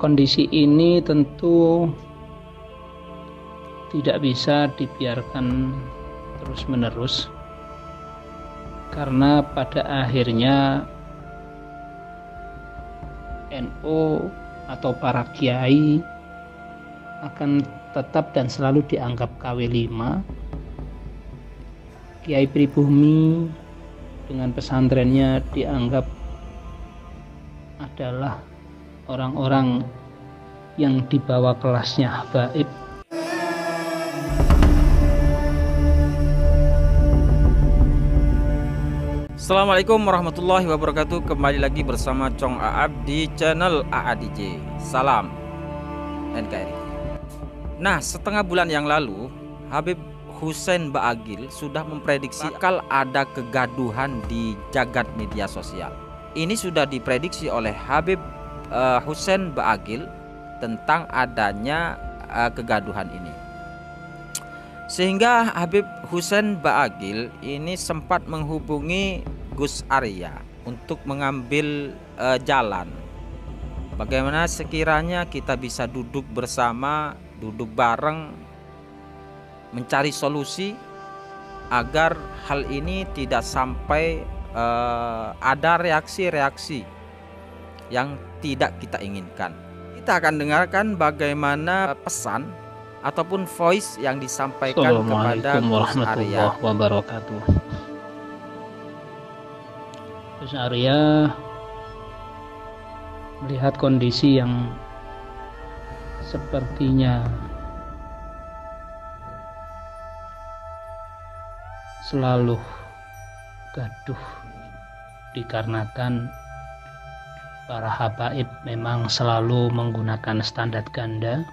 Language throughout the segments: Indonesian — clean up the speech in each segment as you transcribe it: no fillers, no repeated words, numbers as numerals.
Kondisi ini tentu tidak bisa dibiarkan terus-menerus, karena pada akhirnya NU atau para kiai akan tetap dan selalu dianggap KW5. Kiai pribumi dengan pesantrennya dianggap adalah orang-orang yang di bawah kelasnya habaib. Assalamualaikum warahmatullahi wabarakatuh. Kembali lagi bersama Cong Aab di channel AADJ. Salam NKRI. Nah, setengah bulan yang lalu Habib Hussein Baagil sudah memprediksi bakal ada kegaduhan di jagat media sosial. Ini sudah diprediksi oleh Habib Hussein Baagil tentang adanya kegaduhan ini. Sehingga Habib Hussein Baagil ini sempat menghubungi Gus Arya untuk mengambil jalan. Bagaimana sekiranya kita bisa duduk bersama, duduk bareng, mencari solusi agar hal ini tidak sampai ada reaksi-reaksi yang tidak kita inginkan. Kita akan dengarkan bagaimana pesan ataupun voice yang disampaikan kepada Gus Arya. Wabarakatuh. Gus Arya melihat kondisi yang sepertinya selalu gaduh dikarenakan para habaib memang selalu menggunakan standar ganda.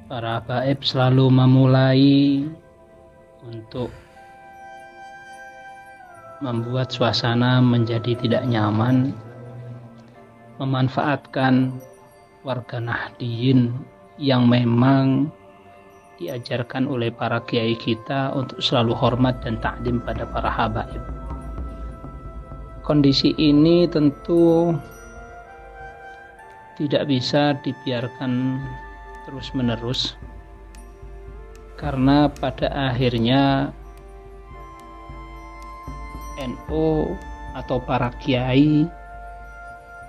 Para habaib selalu memulai untuk membuat suasana menjadi tidak nyaman, memanfaatkan warga Nahdiyin yang memang diajarkan oleh para kiai kita untuk selalu hormat dan takdim pada para habaib. Kondisi ini tentu tidak bisa dibiarkan terus-menerus, karena pada akhirnya NU atau para kiai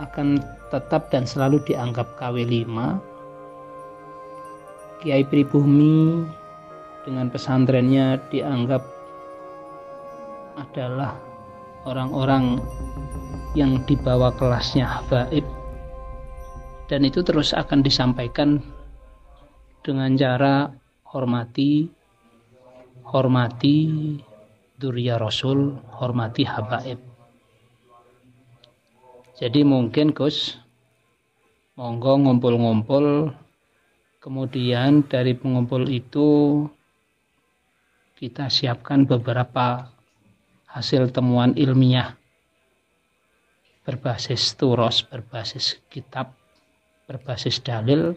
akan tetap dan selalu dianggap KW5. Kiai pribumi dengan pesantrennya dianggap adalah orang-orang yang di bawah kelasnya habaib, dan itu terus akan disampaikan dengan cara hormati Dzurriyyah Rasul, hormati habaib. Jadi mungkin Gus, monggo ngumpul-ngumpul, kemudian dari pengumpul itu kita siapkan beberapa hasil temuan ilmiah berbasis turos, berbasis kitab, berbasis dalil,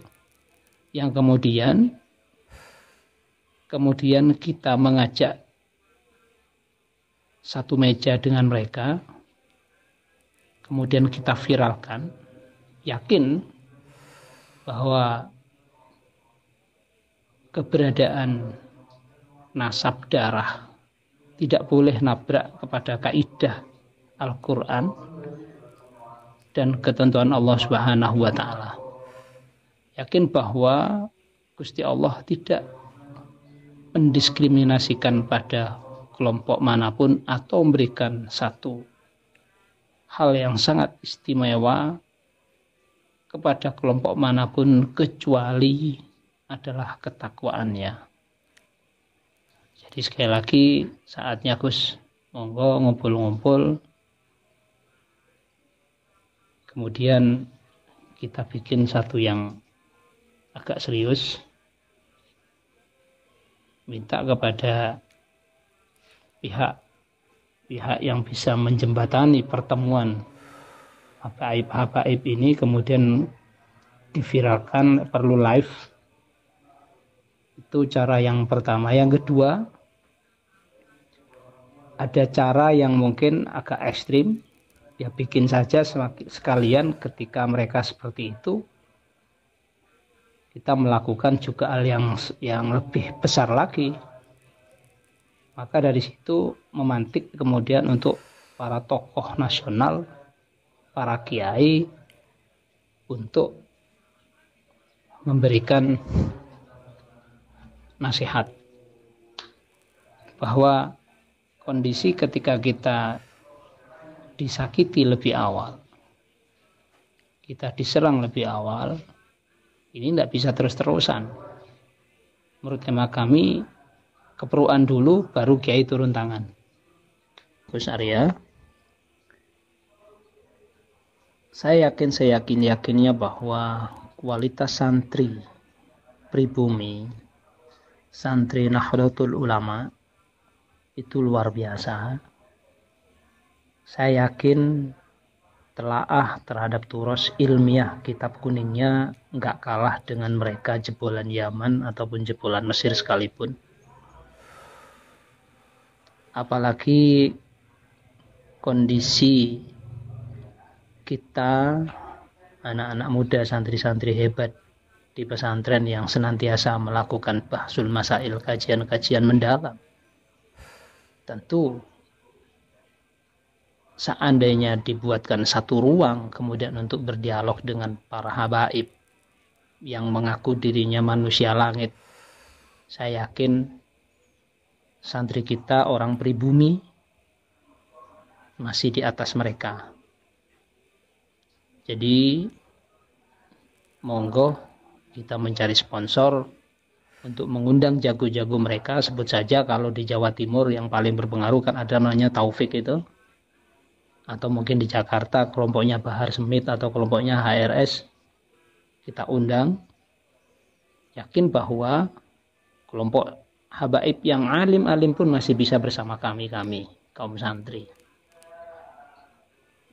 yang kemudian kita mengajak satu meja dengan mereka, kemudian kita viralkan, yakin bahwa keberadaan nasab darah tidak boleh nabrak kepada kaidah Al-Quran dan ketentuan Allah Subhanahu wa Ta'ala. Yakin bahwa Gusti Allah tidak mendiskriminasikan pada kelompok manapun atau memberikan satu hal yang sangat istimewa kepada kelompok manapun kecuali adalah ketakwaannya. Jadi sekali lagi saatnya Gus, monggo ngumpul-ngumpul, kemudian kita bikin satu yang agak serius, minta kepada pihak yang bisa menjembatani pertemuan habaib ini, kemudian diviralkan, perlu live. Itu cara yang pertama. Yang kedua, ada cara yang mungkin agak ekstrim, ya bikin saja sekalian ketika mereka seperti itu, kita melakukan juga hal yang lebih besar lagi. Maka dari situ memantik kemudian untuk para tokoh nasional, para kiai untuk memberikan nasihat bahwa kondisi ketika kita disakiti lebih awal, kita diserang lebih awal, ini tidak bisa terus-terusan. Menurut hemat kami, keperluan dulu baru kiai turun tangan. Gus Arya, saya yakinnya bahwa kualitas santri pribumi, santri Nahdlatul Ulama itu luar biasa. Saya yakin telaah terhadap turos ilmiah kitab kuningnya nggak kalah dengan mereka jebolan Yaman ataupun jebolan Mesir sekalipun. Apalagi kondisi kita anak-anak muda santri-santri hebat di pesantren yang senantiasa melakukan bahsul masail, kajian-kajian mendalam. Tentu seandainya dibuatkan satu ruang kemudian untuk berdialog dengan para habaib yang mengaku dirinya manusia langit, saya yakin santri kita orang pribumi masih di atas mereka. Jadi monggo kita mencari sponsor untuk mengundang jago-jago mereka. Sebut saja kalau di Jawa Timur yang paling berpengaruh kan ada namanya Taufik itu, atau mungkin di Jakarta kelompoknya Bahar Smith atau kelompoknya HRS, kita undang. Yakin bahwa kelompok habaib yang alim-alim pun masih bisa bersama kami kaum santri.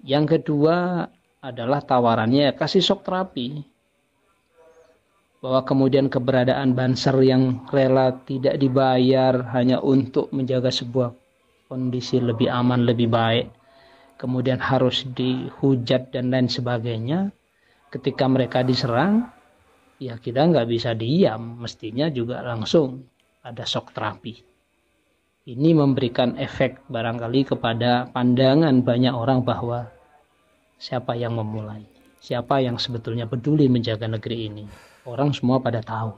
Yang kedua adalah tawarannya kasih shock terapi, bahwa kemudian keberadaan banser yang rela tidak dibayar hanya untuk menjaga sebuah kondisi lebih aman, lebih baik, kemudian harus dihujat dan lain sebagainya. Ketika mereka diserang, ya kita nggak bisa diam, mestinya juga langsung ada shock terapi. Ini memberikan efek barangkali kepada pandangan banyak orang bahwa siapa yang memulai, siapa yang sebetulnya peduli menjaga negeri ini. Orang semua pada tahu.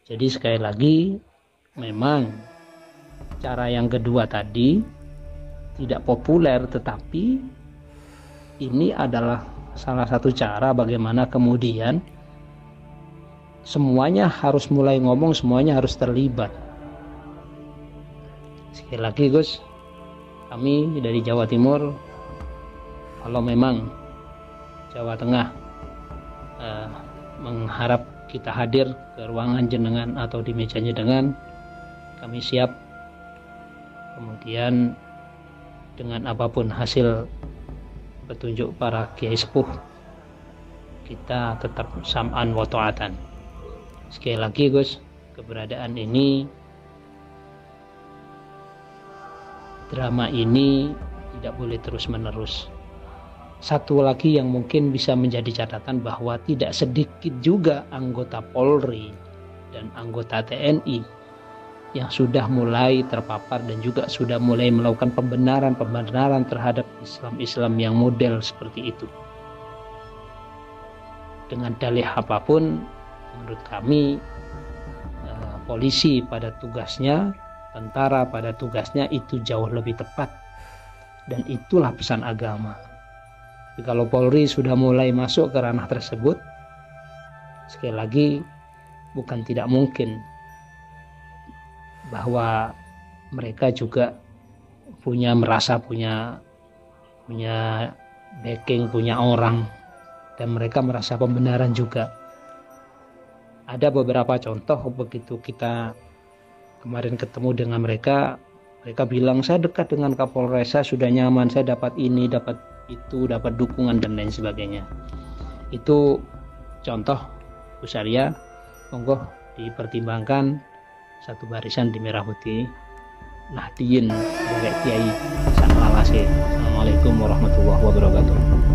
Jadi sekali lagi, memang cara yang kedua tadi tidak populer, tetapi ini adalah salah satu cara bagaimana kemudian semuanya harus mulai ngomong, semuanya harus terlibat. Sekali lagi Gus, kami dari Jawa Timur, kalau memang Jawa Tengah mengharap kita hadir ke ruangan jenengan atau di meja jenengan, kami siap. Kemudian dengan apapun hasil petunjuk para kiai sepuh, kita tetap sam'an wa ta'atan. Sekali lagi Gus, keberadaan ini, drama ini tidak boleh terus menerus. Satu lagi yang mungkin bisa menjadi catatan bahwa tidak sedikit juga anggota Polri dan anggota TNI yang sudah mulai terpapar dan juga sudah mulai melakukan pembenaran terhadap Islam yang model seperti itu. Dengan dalih apapun, menurut kami polisi pada tugasnya, tentara pada tugasnya itu jauh lebih tepat, dan itulah pesan agama. Jadi kalau Polri sudah mulai masuk ke ranah tersebut, sekali lagi bukan tidak mungkin bahwa mereka juga merasa punya backing, punya orang, dan mereka merasa pembenaran juga. Ada beberapa contoh begitu kita kemarin ketemu dengan mereka bilang, saya dekat dengan Kapolres, saya sudah nyaman, saya dapat ini, dapat itu, dapat dukungan dan lain sebagainya. Itu contoh Gus Arya, monggo dipertimbangkan satu barisan di merah putih Nahdliyin dari Kiai Hasan Lalase. Assalamualaikum. warahmatullahi wabarakatuh.